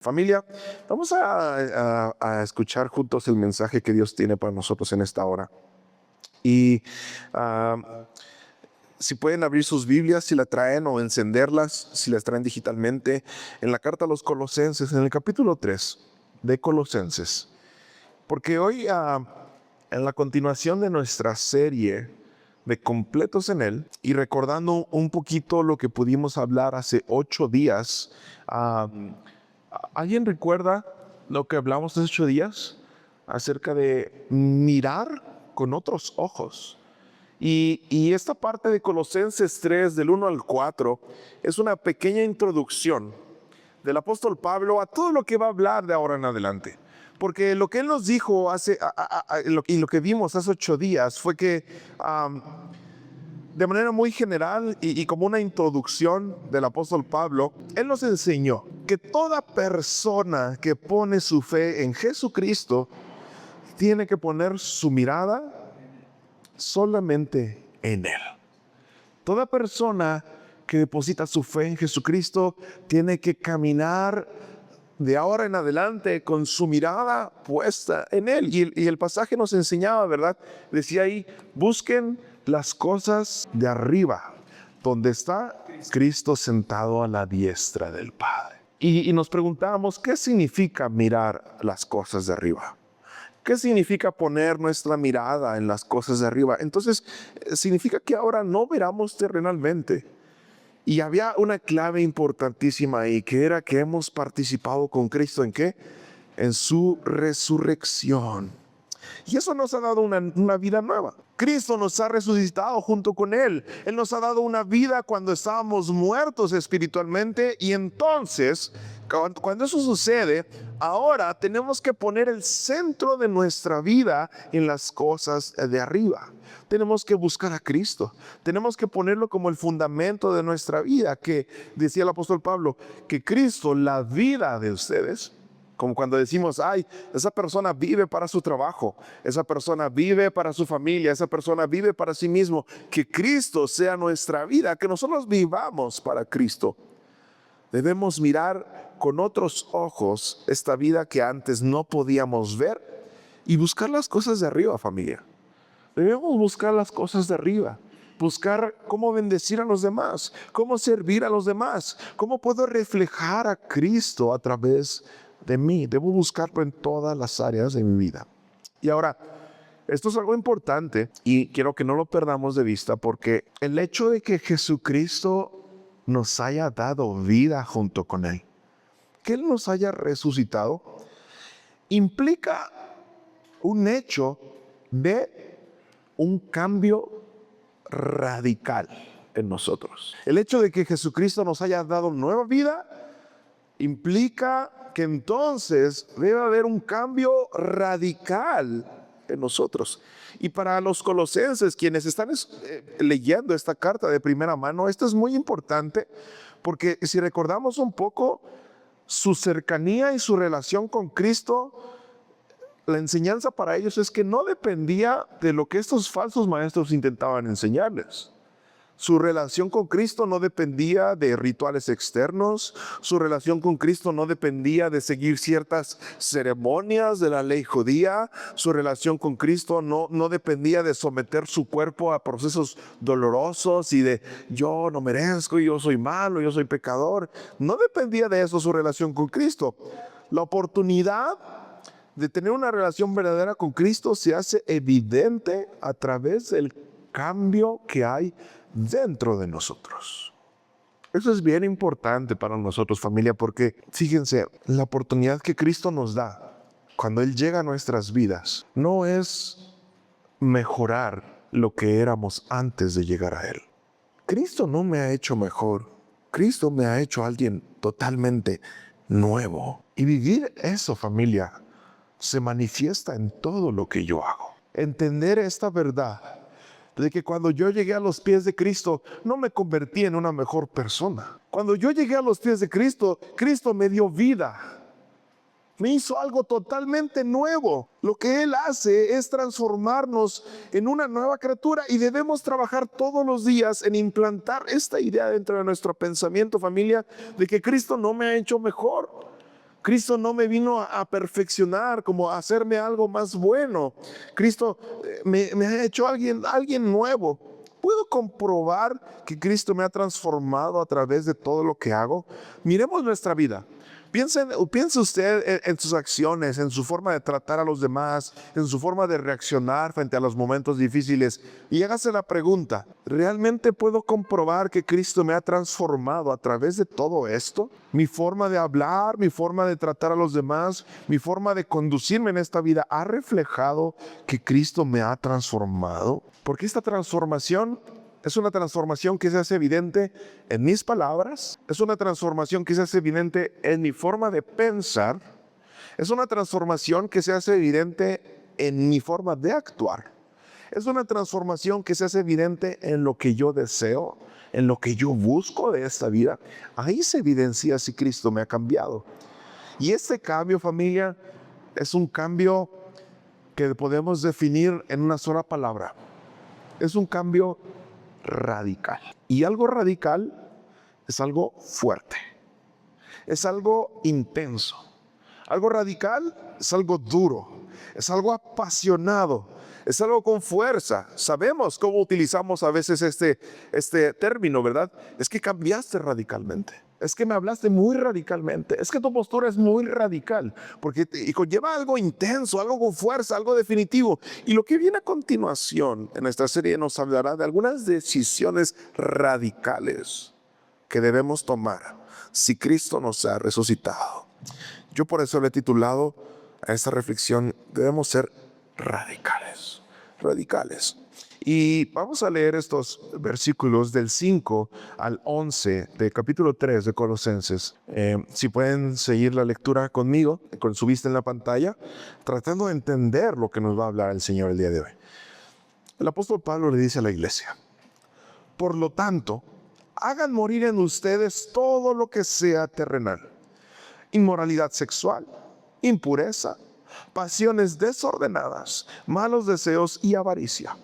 Familia, vamos a escuchar juntos el mensaje que Dios tiene para nosotros en esta hora. Y ah, si pueden abrir sus Biblias, si la traen o encenderlas, si las traen digitalmente, en la carta a los Colosenses, en el capítulo 3 de Colosenses. Porque hoy, en la continuación de nuestra serie de completos en Él, y recordando un poquito lo que pudimos hablar hace 8 días, ¿alguien recuerda lo que hablamos hace 8 días? Acerca de mirar con otros ojos. Y esta parte de Colosenses 3, del 1 al 4, es una pequeña introducción del apóstol Pablo a todo lo que va a hablar de ahora en adelante. Porque lo que él nos dijo y lo que vimos hace 8 días fue que de manera muy general y como una introducción del apóstol Pablo, él nos enseñó que toda persona que pone su fe en Jesucristo tiene que poner su mirada solamente en Él. Toda persona que deposita su fe en Jesucristo tiene que caminar de ahora en adelante con su mirada puesta en Él. Y el pasaje nos enseñaba, ¿verdad? Decía ahí, busquen las cosas de arriba, donde está Cristo sentado a la diestra del Padre. Y nos preguntábamos, ¿qué significa mirar las cosas de arriba? ¿Qué significa poner nuestra mirada en las cosas de arriba? Entonces, significa que ahora no miramos terrenalmente. Y había una clave importantísima ahí, que era que hemos participado con Cristo ¿en qué? En su resurrección. Y eso nos ha dado una vida nueva. Cristo nos ha resucitado junto con Él. Él nos ha dado una vida cuando estábamos muertos espiritualmente. Y entonces, cuando eso sucede, ahora tenemos que poner el centro de nuestra vida en las cosas de arriba. Tenemos que buscar a Cristo. Tenemos que ponerlo como el fundamento de nuestra vida. Que decía el apóstol Pablo, que Cristo, la vida de ustedes, como cuando decimos, ay, esa persona vive para su trabajo, esa persona vive para su familia, esa persona vive para sí mismo. Que Cristo sea nuestra vida, que nosotros vivamos para Cristo. Debemos mirar con otros ojos esta vida que antes no podíamos ver y buscar las cosas de arriba, familia. Debemos buscar las cosas de arriba. Buscar cómo bendecir a los demás, cómo servir a los demás, cómo puedo reflejar a Cristo a través de mí. Debo buscarlo en todas las áreas de mi vida. Y ahora, esto es algo importante y quiero que no lo perdamos de vista, porque el hecho de que Jesucristo nos haya dado vida junto con Él, que Él nos haya resucitado, implica un hecho de un cambio radical en nosotros. El hecho de que Jesucristo nos haya dado nueva vida implica que entonces debe haber un cambio radical en nosotros. Y para los colosenses, quienes están leyendo esta carta de primera mano, esto es muy importante, porque si recordamos un poco su cercanía y su relación con Cristo, la enseñanza para ellos es que no dependía de lo que estos falsos maestros intentaban enseñarles. Su relación con Cristo no dependía de rituales externos. Su relación con Cristo no dependía de seguir ciertas ceremonias de la ley judía. Su relación con Cristo no dependía de someter su cuerpo a procesos dolorosos y de yo no merezco, yo soy malo, yo soy pecador. No dependía de eso su relación con Cristo. La oportunidad de tener una relación verdadera con Cristo se hace evidente a través del cambio que hay dentro de nosotros. Eso es bien importante para nosotros, familia, porque fíjense, la oportunidad que Cristo nos da cuando Él llega a nuestras vidas no es mejorar lo que éramos antes de llegar a Él. Cristo no me ha hecho mejor. Cristo me ha hecho alguien totalmente nuevo. Y vivir eso, familia, se manifiesta en todo lo que yo hago. Entender esta verdad de que cuando yo llegué a los pies de Cristo, no me convertí en una mejor persona. Cuando yo llegué a los pies de Cristo, Cristo me dio vida. Me hizo algo totalmente nuevo. Lo que Él hace es transformarnos en una nueva criatura y debemos trabajar todos los días en implantar esta idea dentro de nuestro pensamiento, familia, de que Cristo no me ha hecho mejor. Cristo no me vino a perfeccionar, como a hacerme algo más bueno. Cristo me ha hecho alguien nuevo. ¿Puedo comprobar que Cristo me ha transformado a través de todo lo que hago? Miremos nuestra vida. Piense usted en sus acciones, en su forma de tratar a los demás, en su forma de reaccionar frente a los momentos difíciles. Y hágase la pregunta, ¿realmente puedo comprobar que Cristo me ha transformado a través de todo esto? Mi forma de hablar, mi forma de tratar a los demás, mi forma de conducirme en esta vida, ¿ha reflejado que Cristo me ha transformado? Porque esta transformación es una transformación que se hace evidente en mis palabras, es una transformación que se hace evidente en mi forma de pensar, es una transformación que se hace evidente en mi forma de actuar, es una transformación que se hace evidente en lo que yo deseo, en lo que yo busco de esta vida. Ahí se evidencia si Cristo me ha cambiado. Y este cambio, familia, es un cambio que podemos definir en una sola palabra. Es un cambio radical. Y algo radical es algo fuerte, es algo intenso. Algo radical es algo duro, es algo apasionado, es algo con fuerza. Sabemos cómo utilizamos a veces este término, ¿verdad? Es que cambiaste radicalmente. Es que me hablaste muy radicalmente. Es que tu postura es muy radical, porque y conlleva algo intenso, algo con fuerza, algo definitivo. Y lo que viene a continuación en esta serie nos hablará de algunas decisiones radicales que debemos tomar si Cristo nos ha resucitado. Yo por eso le he titulado a esta reflexión, debemos ser radicales, radicales. Y vamos a leer estos versículos del 5 al 11 del capítulo 3 de Colosenses. Si pueden seguir la lectura conmigo, con su vista en la pantalla, tratando de entender lo que nos va a hablar el Señor el día de hoy. El apóstol Pablo le dice a la iglesia: por lo tanto, hagan morir en ustedes todo lo que sea terrenal: inmoralidad sexual, impureza, pasiones desordenadas, malos deseos y avaricia.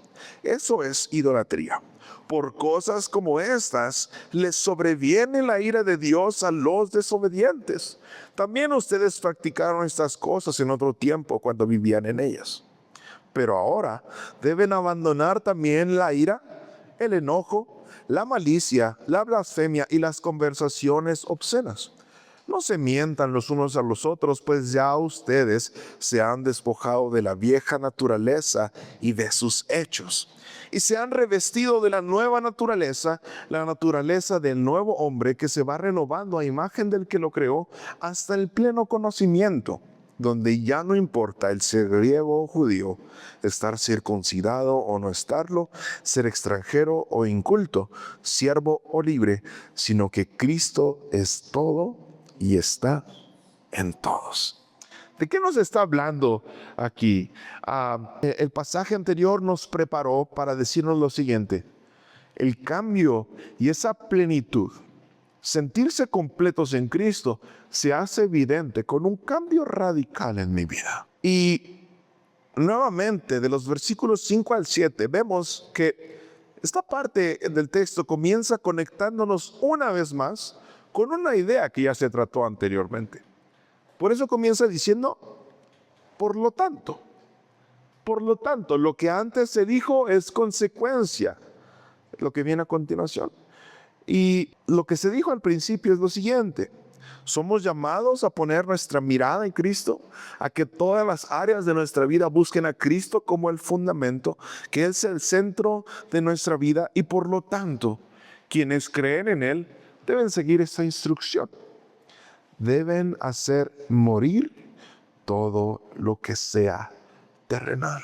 Eso es idolatría. Por cosas como estas les sobreviene la ira de Dios a los desobedientes. También ustedes practicaron estas cosas en otro tiempo cuando vivían en ellas. Pero ahora deben abandonar también la ira, el enojo, la malicia, la blasfemia y las conversaciones obscenas. No se mientan los unos a los otros, pues ya ustedes se han despojado de la vieja naturaleza y de sus hechos, y se han revestido de la nueva naturaleza, la naturaleza del nuevo hombre que se va renovando a imagen del que lo creó hasta el pleno conocimiento, donde ya no importa el ser griego o judío, estar circuncidado o no estarlo, ser extranjero o inculto, siervo o libre, sino que Cristo es todo y está en todos. ¿De qué nos está hablando aquí? El pasaje anterior nos preparó para decirnos lo siguiente: el cambio y esa plenitud, sentirse completos en Cristo, se hace evidente con un cambio radical en mi vida. Y nuevamente, de los versículos 5 al 7, vemos que esta parte del texto comienza conectándonos una vez más con una idea que ya se trató anteriormente. Por eso comienza diciendo, por lo tanto, lo que antes se dijo es consecuencia, lo que viene a continuación. Y lo que se dijo al principio es lo siguiente: somos llamados a poner nuestra mirada en Cristo, a que todas las áreas de nuestra vida busquen a Cristo como el fundamento, que es el centro de nuestra vida, y por lo tanto, quienes creen en Él deben seguir esta instrucción. Deben hacer morir todo lo que sea terrenal.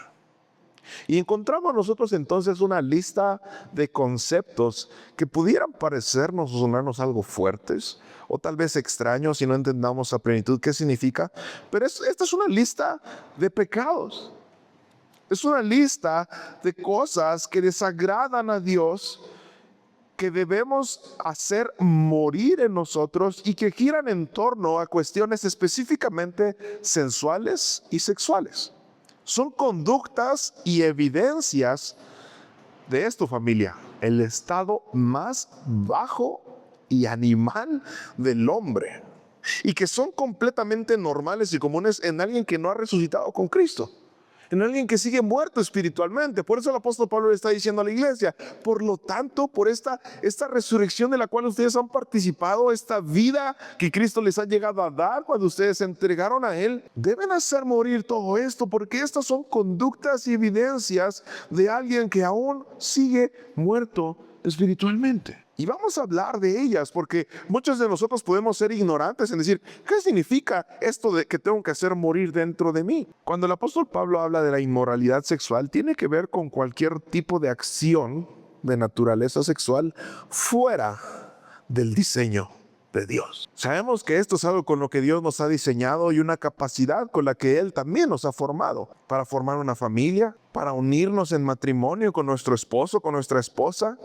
Y encontramos nosotros entonces una lista de conceptos que pudieran parecernos o sonarnos algo fuertes o tal vez extraños si no entendamos a plenitud qué significa. Pero esta es una lista de pecados. Es una lista de cosas que desagradan a Dios, que debemos hacer morir en nosotros y que giran en torno a cuestiones específicamente sensuales y sexuales. Son conductas y evidencias de esto, familia, el estado más bajo y animal del hombre. y que son completamente normales y comunes en alguien que no ha resucitado con Cristo, en alguien que sigue muerto espiritualmente. Por eso el apóstol Pablo le está diciendo a la iglesia, por lo tanto, por esta resurrección de la cual ustedes han participado, esta vida que Cristo les ha llegado a dar cuando ustedes se entregaron a Él, deben hacer morir todo esto, porque estas son conductas y evidencias de alguien que aún sigue muerto espiritualmente. Y vamos a hablar de ellas porque muchos de nosotros podemos ser ignorantes en decir, ¿qué significa esto de que tengo que hacer morir dentro de mí? Cuando el apóstol Pablo habla de la inmoralidad sexual, tiene que ver con cualquier tipo de acción de naturaleza sexual fuera del diseño de Dios. Sabemos que esto es algo con lo que Dios nos ha diseñado y una capacidad con la que Él también nos ha formado para formar una familia, para unirnos en matrimonio con nuestro esposo, con nuestra esposa.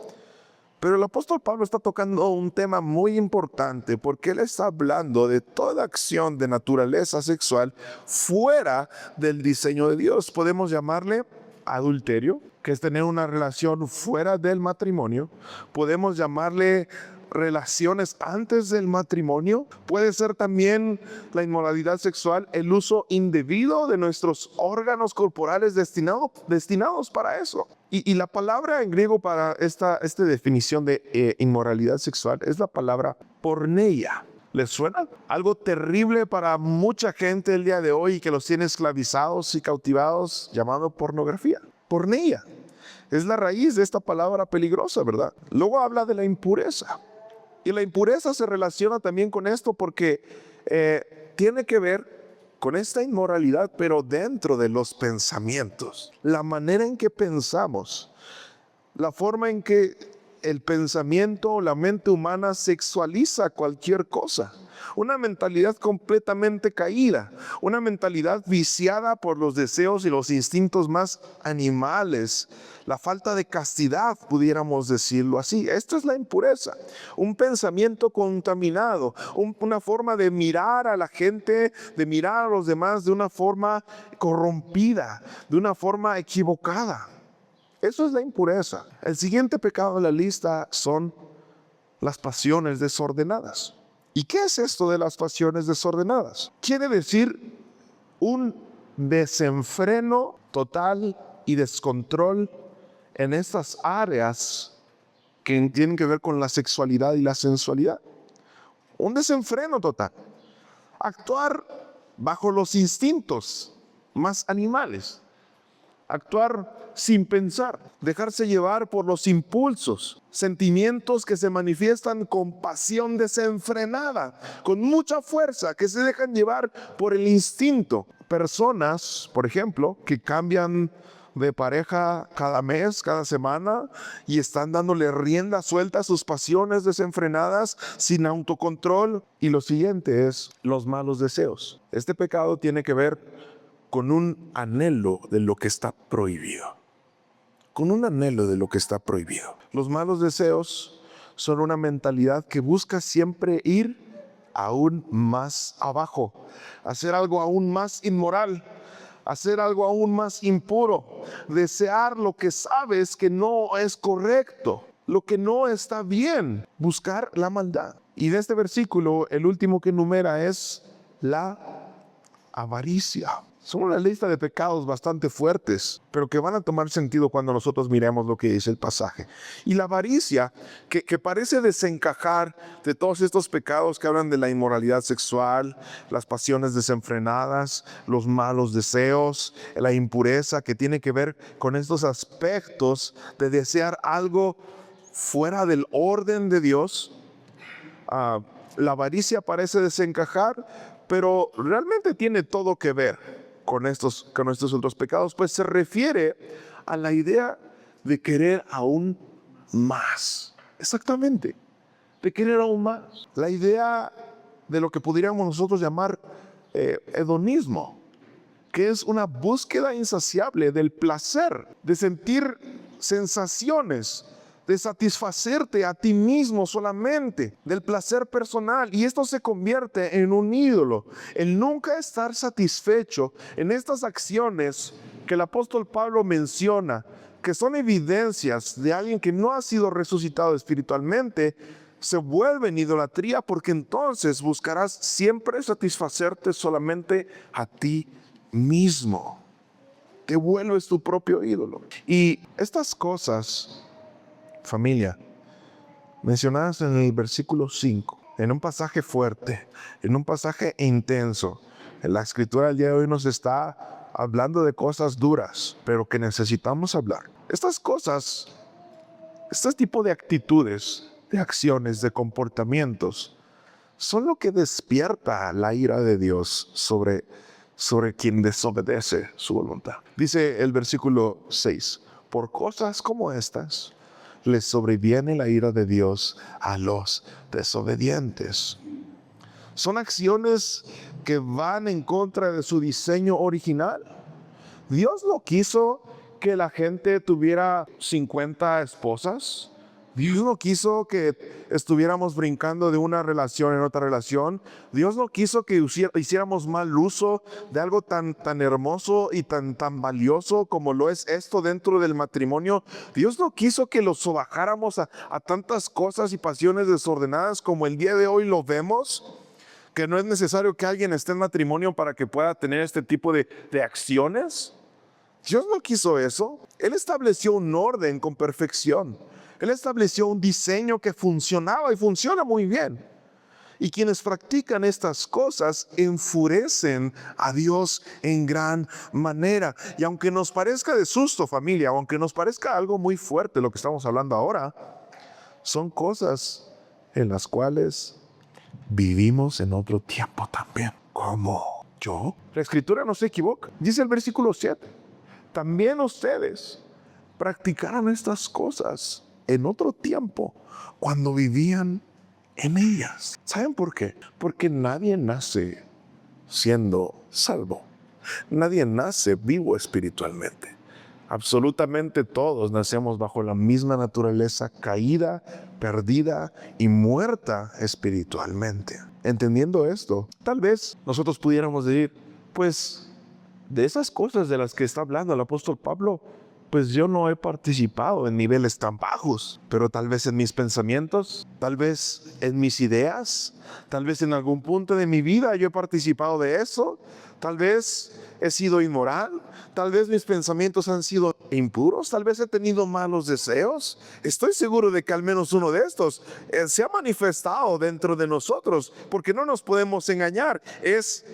Pero el apóstol Pablo está tocando un tema muy importante porque él está hablando de toda acción de naturaleza sexual fuera del diseño de Dios. Podemos llamarle adulterio, que es tener una relación fuera del matrimonio. Podemos llamarle relaciones antes del matrimonio. Puede ser también la inmoralidad sexual, el uso indebido de nuestros órganos corporales destinados para eso. Y la palabra en griego para esta definición de inmoralidad sexual es la palabra porneia. ¿Les suena? Algo terrible para mucha gente el día de hoy que los tiene esclavizados y cautivados, llamado pornografía. Porneia es la raíz de esta palabra peligrosa, ¿verdad? Luego habla de la impureza. Y la impureza se relaciona también con esto porque tiene que ver con esta inmoralidad, pero dentro de los pensamientos. La manera en que pensamos, la forma en que el pensamiento, la mente humana sexualiza cualquier cosa. Una mentalidad completamente caída, una mentalidad viciada por los deseos y los instintos más animales, la falta de castidad, pudiéramos decirlo así. Esto es la impureza, un pensamiento contaminado, una forma de mirar a la gente, de mirar a los demás de una forma corrompida, de una forma equivocada. Eso es la impureza. El siguiente pecado de la lista son las pasiones desordenadas. ¿Y qué es esto de las pasiones desordenadas? Quiere decir un desenfreno total y descontrol en estas áreas que tienen que ver con la sexualidad y la sensualidad. Un desenfreno total. Actuar bajo los instintos más animales. Actuar sin pensar, dejarse llevar por los impulsos, sentimientos que se manifiestan con pasión desenfrenada, con mucha fuerza, que se dejan llevar por el instinto. Personas, por ejemplo, que cambian de pareja cada mes, cada semana, y están dándole rienda suelta a sus pasiones desenfrenadas, sin autocontrol. Y lo siguiente es los malos deseos. Este pecado tiene que ver con un anhelo de lo que está prohibido. Con un anhelo de lo que está prohibido. Los malos deseos son una mentalidad que busca siempre ir aún más abajo, hacer algo aún más inmoral, hacer algo aún más impuro, desear lo que sabes que no es correcto, lo que no está bien, buscar la maldad. Y de este versículo, el último que enumera es la avaricia. Son una lista de pecados bastante fuertes, pero que van a tomar sentido cuando nosotros miremos lo que dice el pasaje. Y la avaricia, que parece desencajar de todos estos pecados que hablan de la inmoralidad sexual, las pasiones desenfrenadas, los malos deseos, la impureza, que tiene que ver con estos aspectos de desear algo fuera del orden de Dios. La avaricia parece desencajar, pero realmente tiene todo que ver con estos otros pecados, pues se refiere a la idea de querer aún más. Exactamente, de querer aún más. La idea de lo que podríamos nosotros llamar hedonismo, que es una búsqueda insaciable del placer, de sentir sensaciones, de satisfacerte a ti mismo solamente, del placer personal. Y esto se convierte en un ídolo, el nunca estar satisfecho en estas acciones que el apóstol Pablo menciona, que son evidencias de alguien que no ha sido resucitado espiritualmente, se vuelven idolatría, porque entonces buscarás siempre satisfacerte solamente a ti mismo. Te vuelves tu propio ídolo. Y estas cosas, familia, mencionadas en el versículo 5, en un pasaje fuerte, en un pasaje intenso, en la escritura del día de hoy nos está hablando de cosas duras, pero que necesitamos hablar. Estas cosas, este tipo de actitudes, de acciones, de comportamientos, son lo que despierta la ira de Dios sobre quien desobedece su voluntad. Dice el versículo 6, por cosas como estas, les sobreviene la ira de Dios a los desobedientes. Son acciones que van en contra de su diseño original. Dios no quiso que la gente tuviera 50 esposas. Dios no quiso que estuviéramos brincando de una relación en otra relación. Dios no quiso que hiciéramos mal uso de algo tan hermoso y tan valioso como lo es esto dentro del matrimonio. Dios no quiso que lo sobajáramos a tantas cosas y pasiones desordenadas como el día de hoy lo vemos. Que no es necesario que alguien esté en matrimonio para que pueda tener este tipo de acciones. Dios no quiso eso. Él estableció un orden con perfección. Él estableció un diseño que funcionaba y funciona muy bien. Y quienes practican estas cosas enfurecen a Dios en gran manera. Y aunque nos parezca de susto, familia, aunque nos parezca algo muy fuerte lo que estamos hablando ahora, son cosas en las cuales vivimos en otro tiempo también. ¿Cómo? ¿Yo? La escritura no se equivoca. Dice el versículo 7. También ustedes practicaron estas cosas en otro tiempo cuando vivían en ellas. ¿Saben por qué? Porque nadie nace siendo salvo. Nadie nace vivo espiritualmente. Absolutamente todos nacemos bajo la misma naturaleza caída, perdida y muerta espiritualmente. Entendiendo esto, tal vez nosotros pudiéramos decir, pues de esas cosas de las que está hablando el apóstol Pablo, pues yo no he participado en niveles tan bajos, pero tal vez en mis pensamientos, tal vez en mis ideas, tal vez en algún punto de mi vida yo he participado de eso, tal vez he sido inmoral, tal vez mis pensamientos han sido impuros, tal vez he tenido malos deseos. Estoy seguro de que al menos uno de estos se ha manifestado dentro de nosotros, porque no nos podemos engañar, es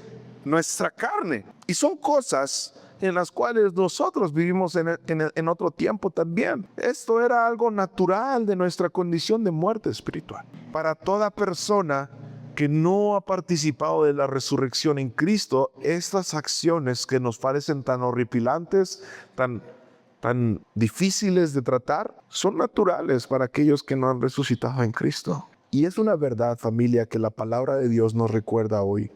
nuestra carne. Y son cosas en las cuales nosotros vivimos en otro tiempo también. Esto era algo natural de nuestra condición de muerte espiritual. Para toda persona que no ha participado de la resurrección en Cristo, estas acciones que nos parecen tan horripilantes, tan difíciles de tratar, son naturales para aquellos que no han resucitado en Cristo. Y es una verdad, familia, que la palabra de Dios nos recuerda hoy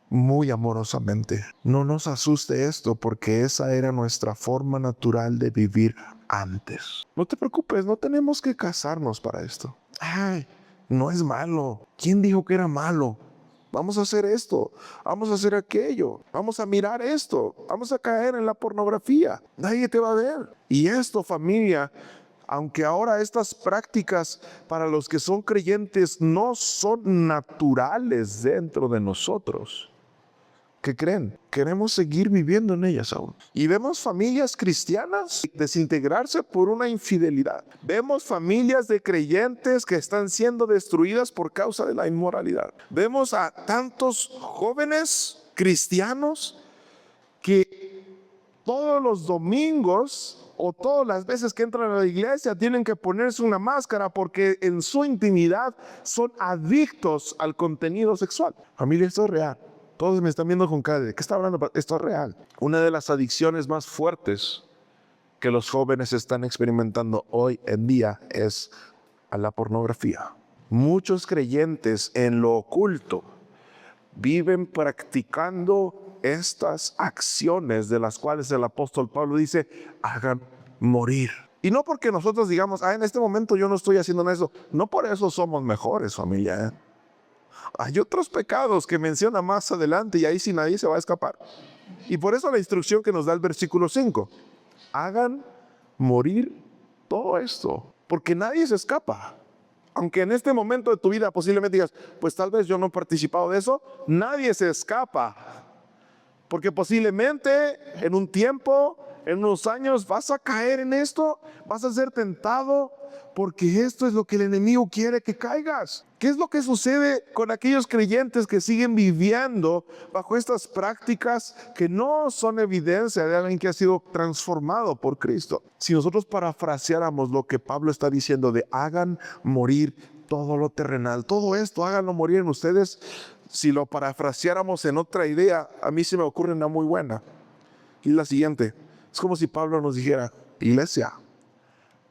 muy amorosamente. No nos asuste esto, porque esa era nuestra forma natural de vivir antes. No te preocupes, no tenemos que casarnos para esto. Ay, no es malo. ¿Quién dijo que era malo? Vamos a hacer esto, vamos a hacer aquello, vamos a mirar esto, vamos a caer en la pornografía. Nadie te va a ver. Y esto, familia, aunque ahora estas prácticas para los que son creyentes no son naturales dentro de nosotros, ¿qué creen? Queremos seguir viviendo en ellas aún. Y vemos familias cristianas desintegrarse por una infidelidad. Vemos familias de creyentes que están siendo destruidas por causa de la inmoralidad. Vemos a tantos jóvenes cristianos que todos los domingos o todas las veces que entran a la iglesia tienen que ponerse una máscara porque en su intimidad son adictos al contenido sexual. Familia, esto es real. Todos me están viendo con cara de ¿qué está hablando? Esto es real. Una de las adicciones más fuertes que los jóvenes están experimentando hoy en día es a la pornografía. Muchos creyentes en lo oculto viven practicando estas acciones de las cuales el apóstol Pablo dice, hagan morir. Y no porque nosotros digamos, en este momento yo no estoy haciendo eso. No por eso somos mejores, familia. Hay otros pecados que menciona más adelante y ahí sí nadie se va a escapar. Y por eso la instrucción que nos da el versículo 5. Hagan morir todo esto, porque nadie se escapa. Aunque en este momento de tu vida posiblemente digas, pues tal vez yo no he participado de eso, nadie se escapa. Porque posiblemente en un tiempo, en unos años, vas a caer en esto, vas a ser tentado, porque esto es lo que el enemigo quiere que caigas. ¿Qué es lo que sucede con aquellos creyentes que siguen viviendo bajo estas prácticas que no son evidencia de alguien que ha sido transformado por Cristo? Si nosotros parafraseáramos lo que Pablo está diciendo de hagan morir todo lo terrenal, todo esto háganlo morir en ustedes. Si lo parafraseáramos en otra idea, a mí se me ocurre una muy buena. Y la siguiente, es como si Pablo nos dijera, iglesia,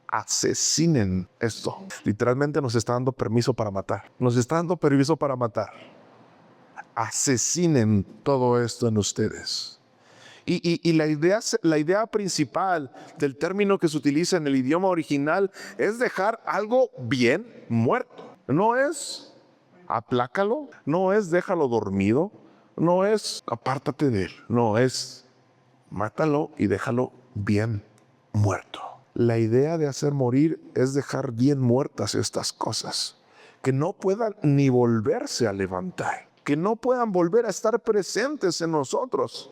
asesinen esto. Literalmente nos está dando permiso para matar. Nos está dando permiso para matar. Asesinen todo esto en ustedes. Y la idea principal del término que se utiliza en el idioma original es dejar algo bien muerto. No es aplácalo, no es déjalo dormido, no es apártate de él, no es mátalo y déjalo bien muerto. La idea de hacer morir es dejar bien muertas estas cosas, que no puedan ni volverse a levantar, que no puedan volver a estar presentes en nosotros.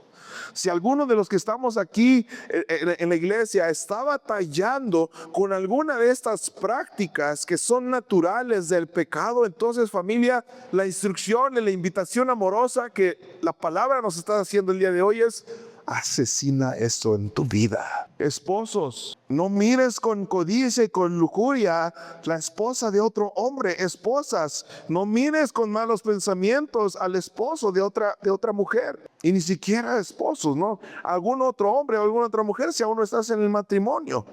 Si alguno de los que estamos aquí en la iglesia está batallando con alguna de estas prácticas que son naturales del pecado, entonces familia, la instrucción y la invitación amorosa que la palabra nos está haciendo el día de hoy es: asesina esto en tu vida. Esposos, no mires con codicia y con lujuria la esposa de otro hombre. Esposas, no mires con malos pensamientos al esposo de otra mujer. Y ni siquiera esposos, ¿no? Algún otro hombre o alguna otra mujer si aún no estás en el matrimonio.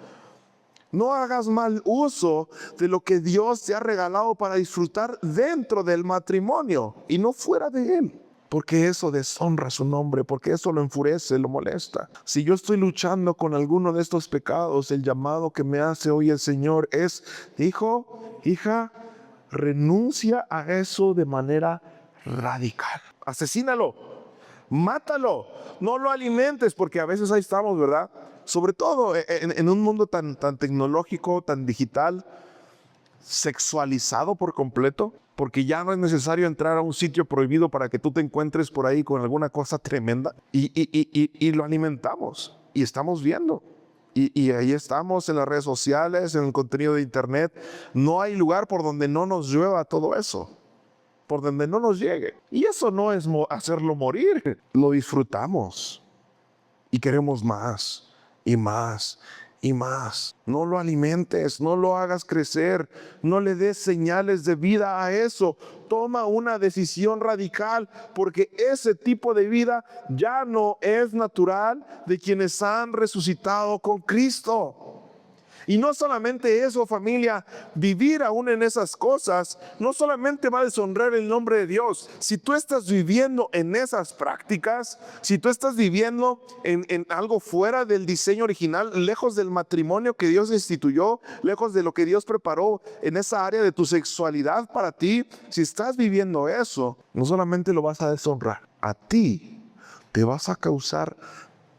No hagas mal uso de lo que Dios te ha regalado para disfrutar dentro del matrimonio y no fuera de él. Porque eso deshonra su nombre, porque eso lo enfurece, lo molesta. Si yo estoy luchando con alguno de estos pecados, el llamado que me hace hoy el Señor es: hijo, hija, renuncia a eso de manera radical. Asesínalo, mátalo, no lo alimentes, porque a veces ahí estamos, ¿verdad? Sobre todo en un mundo tan tecnológico, tan digital, sexualizado por completo, porque ya no es necesario entrar a un sitio prohibido para que tú te encuentres por ahí con alguna cosa tremenda y lo alimentamos y estamos viendo y ahí estamos en las redes sociales, en el contenido de internet. No hay lugar por donde no nos llueva todo eso, por donde no nos llegue, y eso no es hacerlo morir. Lo disfrutamos y queremos más y más y más. No lo alimentes, no lo hagas crecer, no le des señales de vida a eso. Toma una decisión radical, porque ese tipo de vida ya no es natural de quienes han resucitado con Cristo. Y no solamente eso, familia, vivir aún en esas cosas no solamente va a deshonrar el nombre de Dios. Si tú estás viviendo en esas prácticas, si tú estás viviendo en algo fuera del diseño original, lejos del matrimonio que Dios instituyó, lejos de lo que Dios preparó en esa área de tu sexualidad para ti, si estás viviendo eso, no solamente lo vas a deshonrar, a ti te vas a causar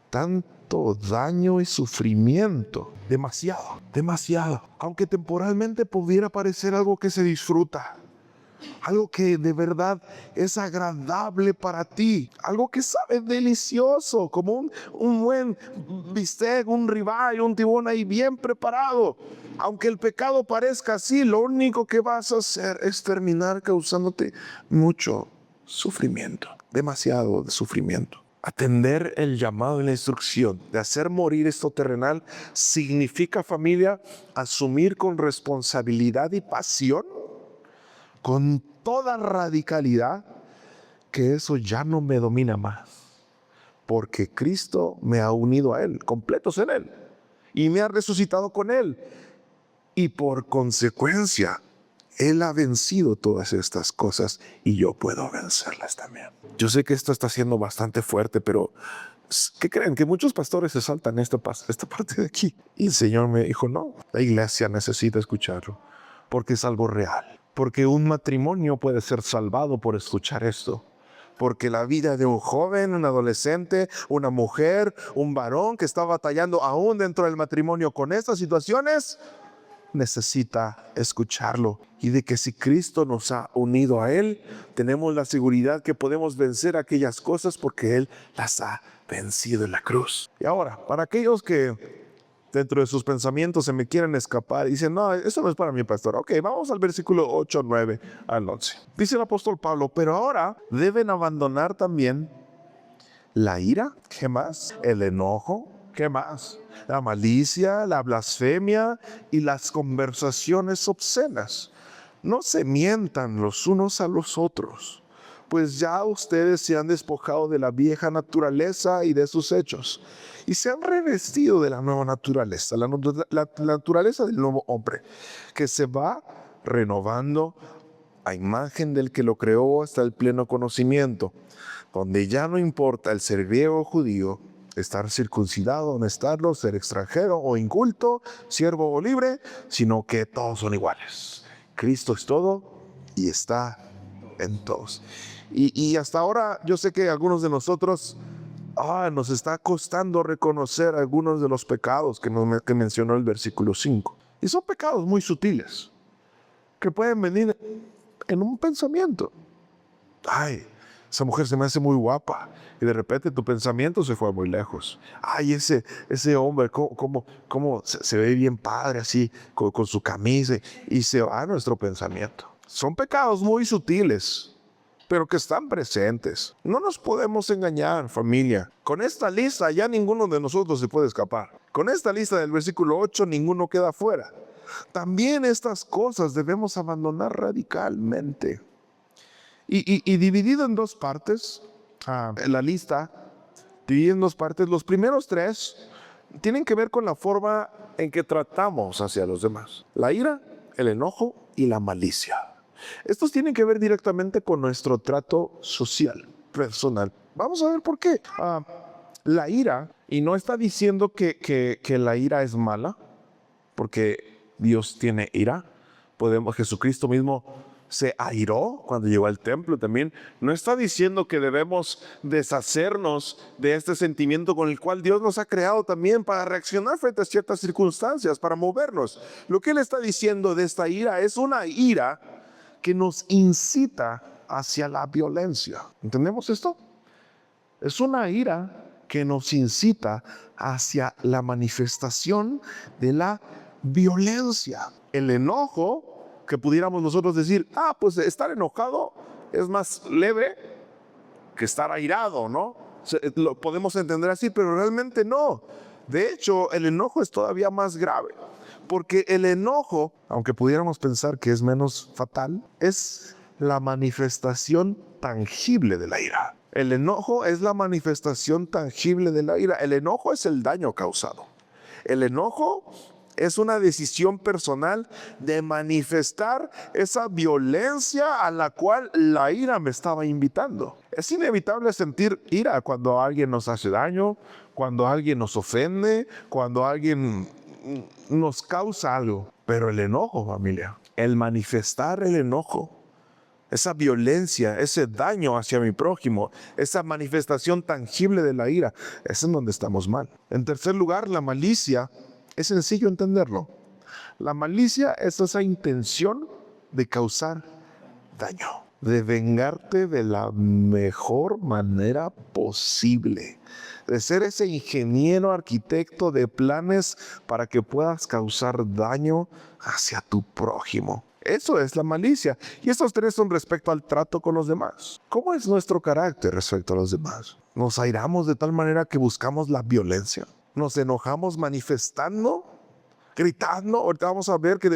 tanto daño y sufrimiento. Demasiado. Aunque temporalmente pudiera parecer algo que se disfruta, algo que de verdad es agradable para ti, algo que sabe delicioso, como un buen bistec, un ribeye, un tibón ahí bien preparado. Aunque el pecado parezca así, lo único que vas a hacer es terminar causándote mucho sufrimiento, demasiado sufrimiento. Atender el llamado y la instrucción de hacer morir esto terrenal significa, familia, asumir con responsabilidad y pasión, con toda radicalidad, que eso ya no me domina más, porque Cristo me ha unido a Él, completos en Él, y me ha resucitado con Él, y por consecuencia Él ha vencido todas estas cosas y yo puedo vencerlas también. Yo sé que esto está siendo bastante fuerte, pero ¿qué creen? Que muchos pastores se saltan esta parte de aquí. Y el Señor me dijo: no, la iglesia necesita escucharlo, porque es algo real. Porque un matrimonio puede ser salvado por escuchar esto. Porque la vida de un joven, un adolescente, una mujer, un varón que está batallando aún dentro del matrimonio con estas situaciones, necesita escucharlo. Y de que si Cristo nos ha unido a Él, tenemos la seguridad que podemos vencer aquellas cosas porque Él las ha vencido en la cruz. Y ahora, para aquellos que dentro de sus pensamientos se me quieren escapar y dicen, no, eso no es para mí, pastor. Ok, vamos al versículo 8, 9 al 11. Dice el apóstol Pablo, pero ahora deben abandonar también la ira, ¿qué más? El enojo, ¿qué más? La malicia, la blasfemia y las conversaciones obscenas. No se mientan los unos a los otros, pues ya ustedes se han despojado de la vieja naturaleza y de sus hechos, y se han revestido de la nueva naturaleza, la naturaleza del nuevo hombre, que se va renovando a imagen del que lo creó hasta el pleno conocimiento, donde ya no importa el ser griego o judío, estar circuncidado o no estarlo, ser extranjero o inculto, siervo o libre, sino que todos son iguales. Cristo es todo y está en todos. Y hasta ahora yo sé que algunos de nosotros nos está costando reconocer algunos de los pecados que mencionó el versículo 5. Y son pecados muy sutiles, que pueden venir en un pensamiento. Ay, esa mujer se me hace muy guapa. Y de repente tu pensamiento se fue muy lejos. Ay, ese hombre, cómo se ve bien padre así, con su camisa. Y se va a nuestro pensamiento. Son pecados muy sutiles, pero que están presentes. No nos podemos engañar, familia. Con esta lista ya ninguno de nosotros se puede escapar. Con esta lista del versículo 8 ninguno queda fuera. También estas cosas debemos abandonar radicalmente. Y dividido en dos partes, la lista, dividida en dos partes, los primeros tres tienen que ver con la forma en que tratamos hacia los demás. La ira, el enojo y la malicia. Estos tienen que ver directamente con nuestro trato social, personal. Vamos a ver por qué. La ira, y no está diciendo que la ira es mala, porque Dios tiene ira. Jesucristo mismo se airó cuando llegó al templo también. No está diciendo que debemos deshacernos de este sentimiento con el cual Dios nos ha creado también para reaccionar frente a ciertas circunstancias, para movernos. Lo que Él está diciendo de esta ira es una ira que nos incita hacia la violencia. ¿Entendemos esto? Es una ira que nos incita hacia la manifestación de la violencia. El enojo, que pudiéramos nosotros decir, pues estar enojado es más leve que estar airado, ¿no? Lo podemos entender así, pero realmente no. De hecho, el enojo es todavía más grave, porque el enojo, aunque pudiéramos pensar que es menos fatal, es la manifestación tangible de la ira. El enojo es la manifestación tangible de la ira. El enojo es el daño causado. El enojo es una decisión personal de manifestar esa violencia a la cual la ira me estaba invitando. Es inevitable sentir ira cuando alguien nos hace daño, cuando alguien nos ofende, cuando alguien nos causa algo. Pero el enojo, familia, el manifestar el enojo, esa violencia, ese daño hacia mi prójimo, esa manifestación tangible de la ira, es en donde estamos mal. En tercer lugar, la malicia. Es sencillo entenderlo. La malicia es esa intención de causar daño, de vengarte de la mejor manera posible, de ser ese ingeniero arquitecto de planes para que puedas causar daño hacia tu prójimo. Eso es la malicia. Y estos tres son respecto al trato con los demás. ¿Cómo es nuestro carácter respecto a los demás? ¿Nos airamos de tal manera que buscamos la violencia? ¿Nos enojamos manifestando, gritando? Ahorita vamos a ver que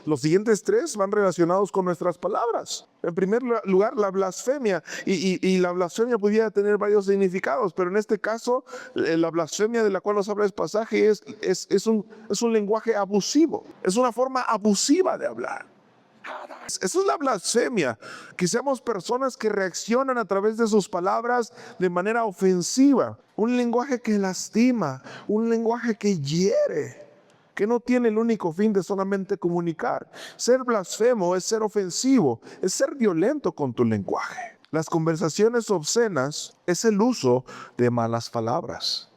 los siguientes tres van relacionados con nuestras palabras. En primer lugar, la blasfemia. Y la blasfemia pudiera tener varios significados, pero en este caso, la blasfemia de la cual nos habla este pasaje es un lenguaje abusivo. Es una forma abusiva de hablar. Eso es la blasfemia, que seamos personas que reaccionan a través de sus palabras de manera ofensiva, un lenguaje que lastima, un lenguaje que hiere, que no tiene el único fin de solamente comunicar. Ser blasfemo es ser ofensivo, es ser violento con tu lenguaje. Las conversaciones obscenas es el uso de malas palabras,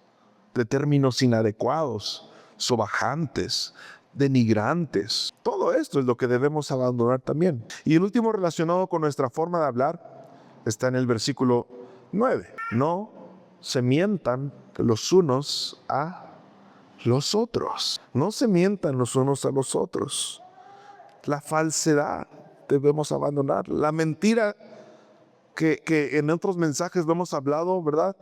de términos inadecuados, sobajantes, denigrantes. Todo esto es lo que debemos abandonar también. Y el último relacionado con nuestra forma de hablar está en el versículo 9. No se mientan los unos a los otros. No se mientan los unos a los otros. La falsedad debemos abandonar. La mentira que en otros mensajes lo hemos hablado, ¿verdad?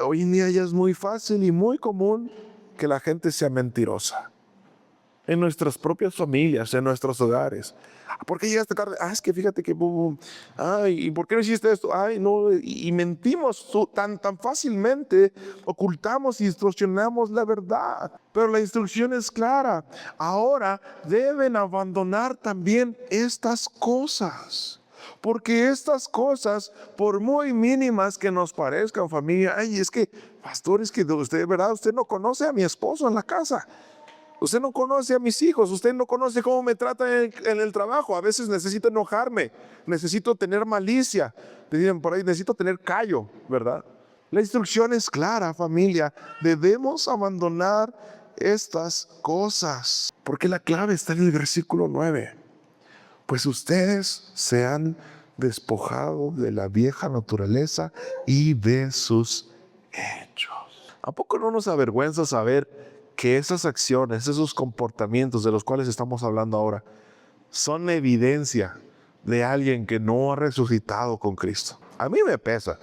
Hoy en día ya es muy fácil y muy común que la gente sea mentirosa. En nuestras propias familias, en nuestros hogares. ¿Por qué llegaste tarde? Es que fíjate que... Ay, ¿y por qué no hiciste esto? Ay, no. Y mentimos tan fácilmente, ocultamos y distorsionamos la verdad. Pero la instrucción es clara. Ahora deben abandonar también estas cosas. Porque estas cosas, por muy mínimas que nos parezcan, familia, ay, es que, pastor, es que usted, ¿verdad? Usted no conoce a mi esposo en la casa. Usted no conoce a mis hijos, usted no conoce cómo me tratan en el trabajo. A veces necesito enojarme, necesito tener malicia, dicen por ahí, necesito tener callo, ¿verdad? La instrucción es clara, familia. Debemos abandonar estas cosas, porque la clave está en el versículo 9. Pues ustedes se han despojado de la vieja naturaleza y de sus hechos. ¿A poco no nos avergüenza saber que esas acciones, esos comportamientos de los cuales estamos hablando ahora, son evidencia de alguien que no ha resucitado con Cristo? A mí me pesa,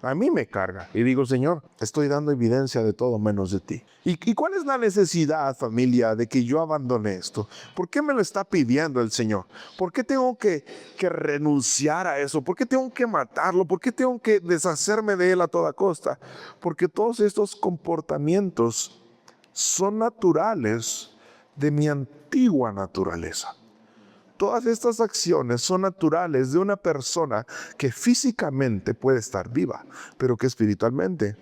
a mí me carga. Y digo, Señor, estoy dando evidencia de todo menos de ti. ¿Y cuál es la necesidad, familia, de que yo abandone esto? ¿Por qué me lo está pidiendo el Señor? ¿Por qué tengo que renunciar a eso? ¿Por qué tengo que matarlo? ¿Por qué tengo que deshacerme de él a toda costa? Porque todos estos comportamientos son naturales de mi antigua naturaleza. Todas estas acciones son naturales de una persona que físicamente puede estar viva, pero que espiritualmente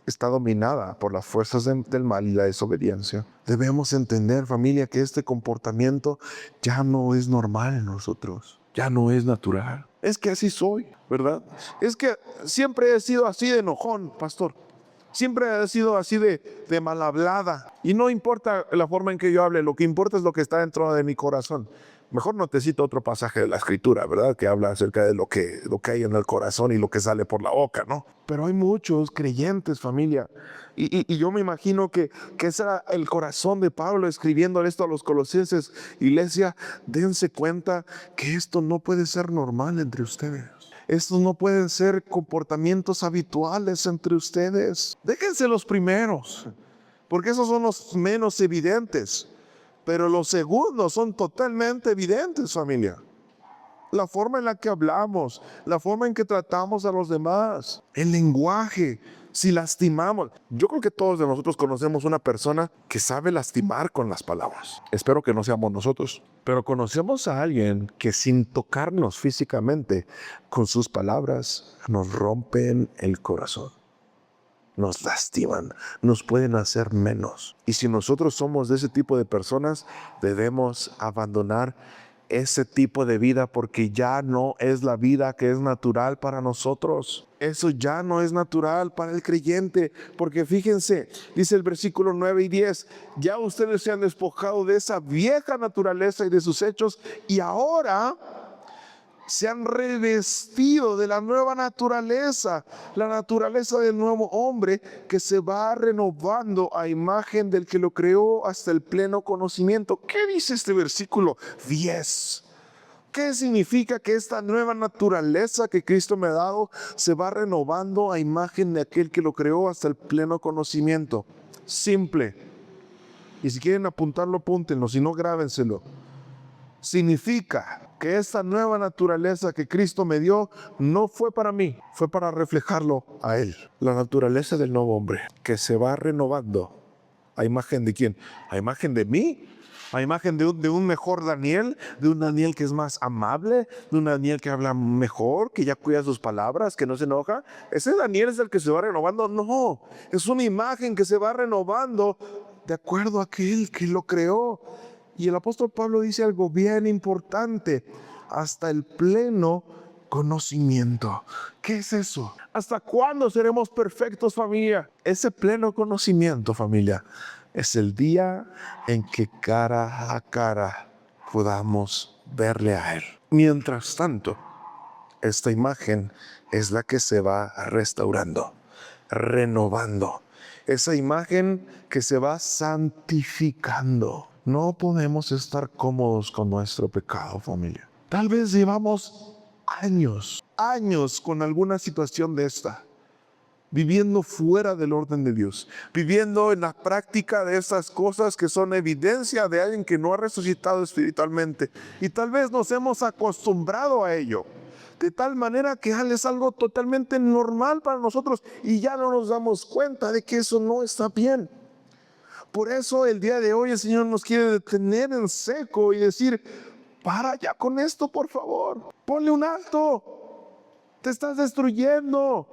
está dominada por las fuerzas del mal y la desobediencia. Debemos entender, familia, que este comportamiento ya no es normal en nosotros, ya no es natural. Es que así soy, ¿verdad? Es que siempre he sido así de enojón, pastor. Siempre ha sido así de mal hablada. Y no importa la forma en que yo hable, lo que importa es lo que está dentro de mi corazón. Mejor no te cito otro pasaje de la Escritura, ¿verdad? Que habla acerca de lo que hay en el corazón y lo que sale por la boca, ¿no? Pero hay muchos creyentes, familia. Y yo me imagino que ese era el corazón de Pablo escribiendo esto a los colosenses. Iglesia, dense cuenta que esto no puede ser normal entre ustedes. Estos no pueden ser comportamientos habituales entre ustedes. Déjense los primeros, porque esos son los menos evidentes. Pero los segundos son totalmente evidentes, familia. La forma en la que hablamos, la forma en que tratamos a los demás, el lenguaje, si lastimamos. Yo creo que todos de nosotros conocemos una persona que sabe lastimar con las palabras. Espero que no seamos nosotros. Pero conocemos a alguien que sin tocarnos físicamente, con sus palabras, nos rompen el corazón. Nos lastiman, nos pueden hacer menos. Y si nosotros somos de ese tipo de personas, debemos abandonar ese tipo de vida, porque ya no es la vida que es natural para nosotros. Eso ya no es natural para el creyente, porque fíjense, dice el versículo 9 y 10, ya ustedes se han despojado de esa vieja naturaleza y de sus hechos, y ahora se han revestido de la nueva naturaleza, la naturaleza del nuevo hombre que se va renovando a imagen del que lo creó hasta el pleno conocimiento. ¿Qué dice este versículo 10? ¿Qué significa que esta nueva naturaleza que Cristo me ha dado se va renovando a imagen de aquel que lo creó hasta el pleno conocimiento? Simple. Y si quieren apuntarlo, apúntenlo, si no, grábenselo. Significa que esta nueva naturaleza que Cristo me dio no fue para mí, fue para reflejarlo a Él. La naturaleza del nuevo hombre que se va renovando. ¿A imagen de quién? ¿A imagen de mí? ¿A imagen de un mejor Daniel? ¿De un Daniel que es más amable? ¿De un Daniel que habla mejor? ¿Que ya cuida sus palabras? ¿Que no se enoja? ¿Ese Daniel es el que se va renovando? No, es una imagen que se va renovando de acuerdo a aquel que lo creó. Y el apóstol Pablo dice algo bien importante: hasta el pleno conocimiento. ¿Qué es eso? ¿Hasta cuándo seremos perfectos, familia? Ese pleno conocimiento, familia, es el día en que cara a cara podamos verle a Él. Mientras tanto, esta imagen es la que se va restaurando, renovando. Esa imagen que se va santificando. No podemos estar cómodos con nuestro pecado, familia. Tal vez llevamos años con alguna situación de esta, viviendo fuera del orden de Dios, viviendo en la práctica de esas cosas que son evidencia de alguien que no ha resucitado espiritualmente. Y tal vez nos hemos acostumbrado a ello, de tal manera que es algo totalmente normal para nosotros y ya no nos damos cuenta de que eso no está bien. Por eso el día de hoy el Señor nos quiere detener en seco y decir: para ya con esto, por favor. Ponle un alto. Te estás destruyendo.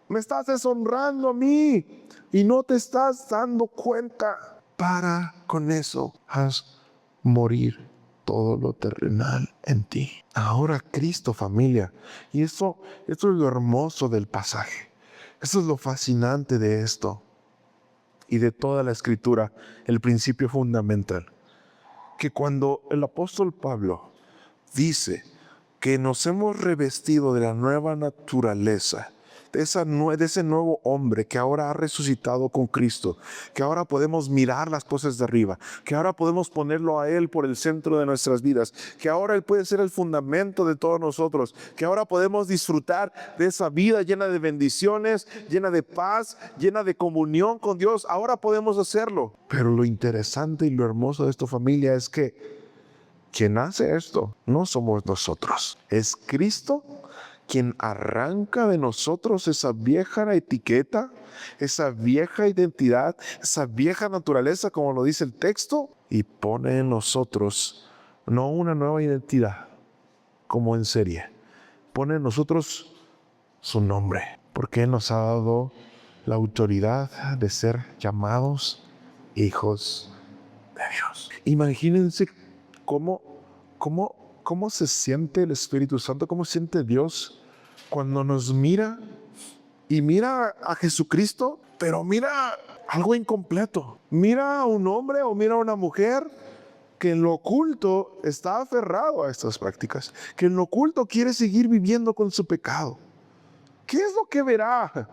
Me estás deshonrando a mí y no te estás dando cuenta. Para con eso. Haz morir todo lo terrenal en ti. Ahora Cristo, familia. Y esto es lo hermoso del pasaje. Eso es lo fascinante de esto y de toda la Escritura, el principio fundamental. Que cuando el apóstol Pablo dice que nos hemos revestido de la nueva naturaleza, de ese nuevo hombre que ahora ha resucitado con Cristo, que ahora podemos mirar las cosas de arriba, que ahora podemos ponerlo a Él por el centro de nuestras vidas, que ahora Él puede ser el fundamento de todos nosotros, que ahora podemos disfrutar de esa vida llena de bendiciones, llena de paz, llena de comunión con Dios. Ahora podemos hacerlo. Pero lo interesante y lo hermoso de esta familia es que quien hace esto no somos nosotros, es Cristo quien arranca de nosotros esa vieja etiqueta, esa vieja identidad, esa vieja naturaleza, como lo dice el texto, y pone en nosotros no una nueva identidad como en serie, pone en nosotros su nombre, porque Él nos ha dado la autoridad de ser llamados hijos de Dios. Imagínense cómo se siente el Espíritu Santo, cómo siente Dios cuando nos mira y mira a Jesucristo, pero mira algo incompleto. Mira a un hombre o mira a una mujer que en lo oculto está aferrado a estas prácticas, que en lo oculto quiere seguir viviendo con su pecado. ¿Qué es lo que verá?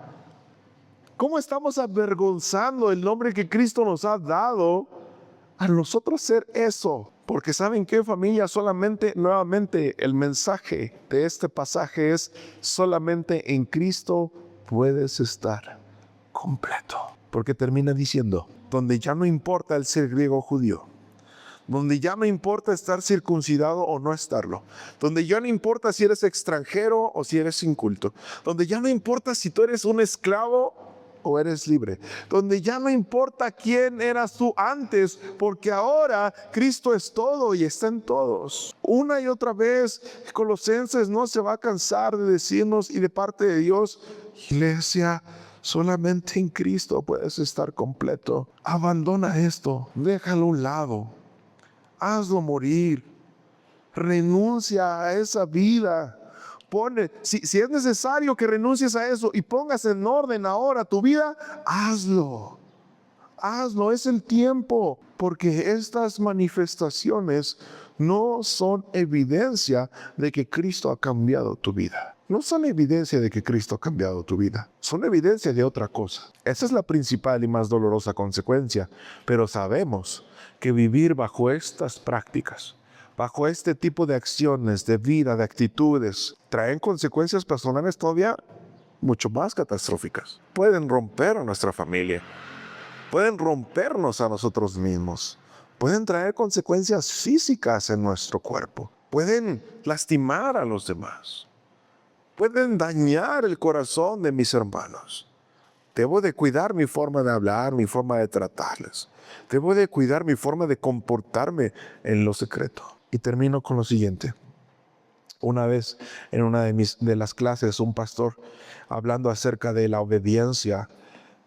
¿Cómo estamos avergonzando el nombre que Cristo nos ha dado a nosotros ser eso? Porque ¿saben qué, familia? Nuevamente, el mensaje de este pasaje es: solamente en Cristo puedes estar completo. Porque termina diciendo, donde ya no importa el ser griego o judío, donde ya no importa estar circuncidado o no estarlo, donde ya no importa si eres extranjero o si eres inculto, donde ya no importa si tú eres un esclavo o eres libre, donde ya no importa quién eras tú antes, porque ahora Cristo es todo y está en todos. Una y otra vez Colosenses no se va a cansar de decirnos, y de parte de Dios: iglesia, solamente en Cristo puedes estar completo. Abandona esto, déjalo a un lado, hazlo morir, renuncia a esa vida. Si es necesario que renuncies a eso y pongas en orden ahora tu vida, hazlo. Hazlo, es el tiempo, porque estas manifestaciones no son evidencia de que Cristo ha cambiado tu vida. No son evidencia de que Cristo ha cambiado tu vida. Son evidencia de otra cosa. Esa es la principal y más dolorosa consecuencia. Pero sabemos que vivir bajo estas prácticas, bajo este tipo de acciones, de vida, de actitudes, traen consecuencias personales todavía mucho más catastróficas. Pueden romper a nuestra familia, pueden rompernos a nosotros mismos, pueden traer consecuencias físicas en nuestro cuerpo, pueden lastimar a los demás, pueden dañar el corazón de mis hermanos. Debo de cuidar mi forma de hablar, mi forma de tratarles. Debo de cuidar mi forma de comportarme en lo secreto. Y termino con lo siguiente. Una vez en una de las clases, un pastor, hablando acerca de la obediencia,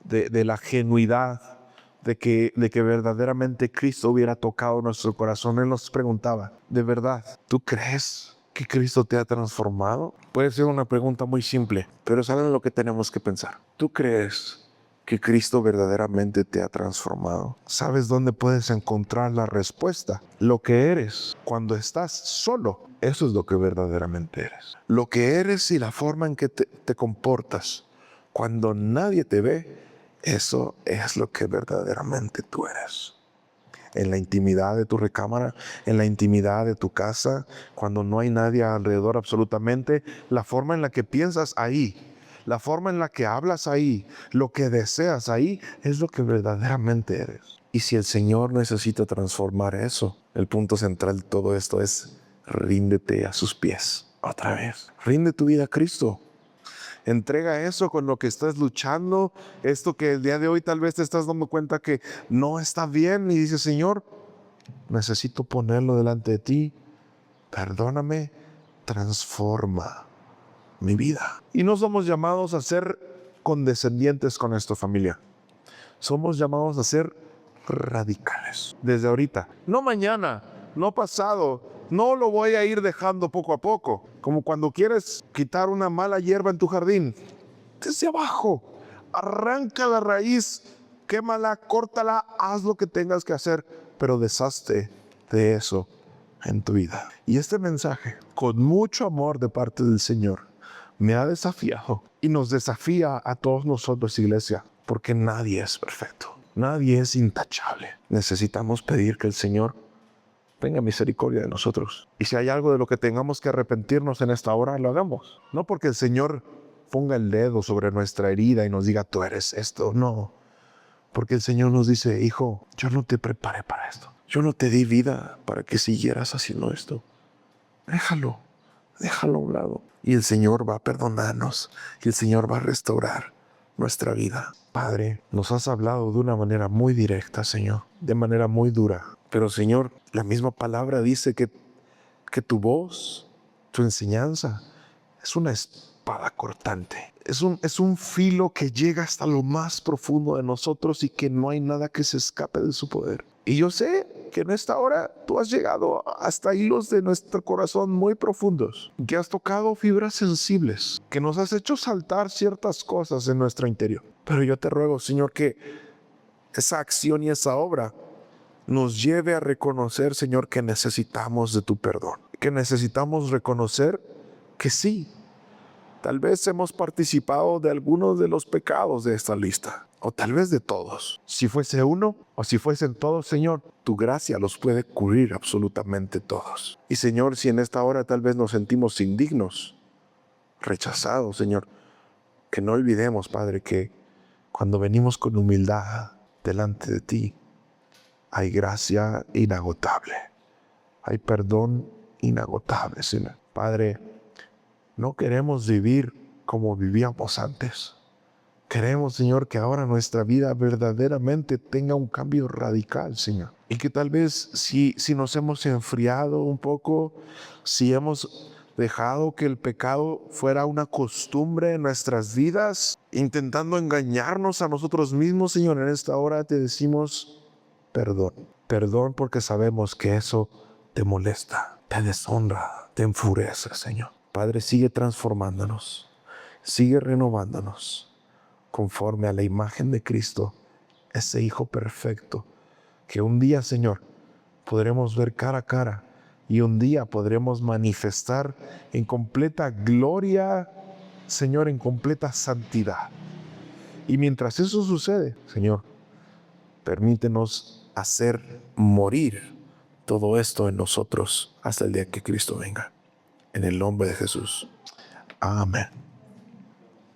de la genuidad, de que verdaderamente Cristo hubiera tocado nuestro corazón, él nos preguntaba: ¿de verdad tú crees que Cristo te ha transformado? Puede ser una pregunta muy simple, pero ¿saben lo que tenemos que pensar? ¿Tú crees que Cristo verdaderamente te ha transformado. ¿Sabes dónde puedes encontrar la respuesta? Lo que eres cuando estás solo. Eso es lo que verdaderamente eres. Lo que eres y la forma en que te comportas cuando nadie te ve, eso es lo que verdaderamente tú eres. En la intimidad de tu recámara, en la intimidad de tu casa, cuando no hay nadie alrededor absolutamente, la forma en la que piensas ahí, la forma en la que hablas ahí, lo que deseas ahí, es lo que verdaderamente eres. Y si el Señor necesita transformar eso, el punto central de todo esto es: ríndete a sus pies otra vez. Rinde tu vida a Cristo. Entrega eso con lo que estás luchando, esto que el día de hoy tal vez te estás dando cuenta que no está bien, y dices: Señor, necesito ponerlo delante de ti. Perdóname, transforma mi vida. Y no somos llamados a ser condescendientes con esta familia. Somos llamados a ser radicales. Desde ahorita. No mañana, no pasado. No lo voy a ir dejando poco a poco. Como cuando quieres quitar una mala hierba en tu jardín. Desde abajo. Arranca la raíz. Quémala, córtala, haz lo que tengas que hacer. Pero deshazte de eso en tu vida. Y este mensaje, con mucho amor de parte del Señor, me ha desafiado y nos desafía a todos nosotros, iglesia, porque nadie es perfecto, nadie es intachable. Necesitamos pedir que el Señor tenga misericordia de nosotros. Y si hay algo de lo que tengamos que arrepentirnos en esta hora, lo hagamos. No porque el Señor ponga el dedo sobre nuestra herida y nos diga: tú eres esto. No, porque el Señor nos dice: hijo, yo no te preparé para esto. Yo no te di vida para que siguieras haciendo esto. Déjalo a un lado. Y el Señor va a perdonarnos. Y el Señor va a restaurar nuestra vida. Padre, nos has hablado de una manera muy directa, Señor. De manera muy dura. Pero, Señor, la misma palabra dice que tu voz, tu enseñanza, es una espada cortante. Es un filo que llega hasta lo más profundo de nosotros y que no hay nada que se escape de su poder. Y yo sé que en esta hora tú has llegado hasta hilos de nuestro corazón muy profundos, que has tocado fibras sensibles, que nos has hecho saltar ciertas cosas en nuestro interior. Pero yo te ruego, Señor, que esa acción y esa obra nos lleve a reconocer, Señor, que necesitamos de tu perdón, que necesitamos reconocer que sí, tal vez hemos participado de algunos de los pecados de esta lista, o tal vez de todos. Si fuese uno o si fuesen todos, Señor, tu gracia los puede cubrir absolutamente todos. Y, Señor, si en esta hora tal vez nos sentimos indignos, rechazados, Señor, que no olvidemos, Padre, que cuando venimos con humildad delante de ti, hay gracia inagotable, hay perdón inagotable, Señor. Padre, no queremos vivir como vivíamos antes. Queremos, Señor, que ahora nuestra vida verdaderamente tenga un cambio radical, Señor. Y que tal vez si nos hemos enfriado un poco, si hemos dejado que el pecado fuera una costumbre en nuestras vidas, intentando engañarnos a nosotros mismos, Señor, en esta hora te decimos perdón. Perdón, porque sabemos que eso te molesta, te deshonra, te enfurece, Señor. Padre, sigue transformándonos, sigue renovándonos conforme a la imagen de Cristo, ese Hijo perfecto, que un día, Señor, podremos ver cara a cara y un día podremos manifestar en completa gloria, Señor, en completa santidad. Y mientras eso sucede, Señor, permítenos hacer morir todo esto en nosotros hasta el día que Cristo venga. En el nombre de Jesús. Amén.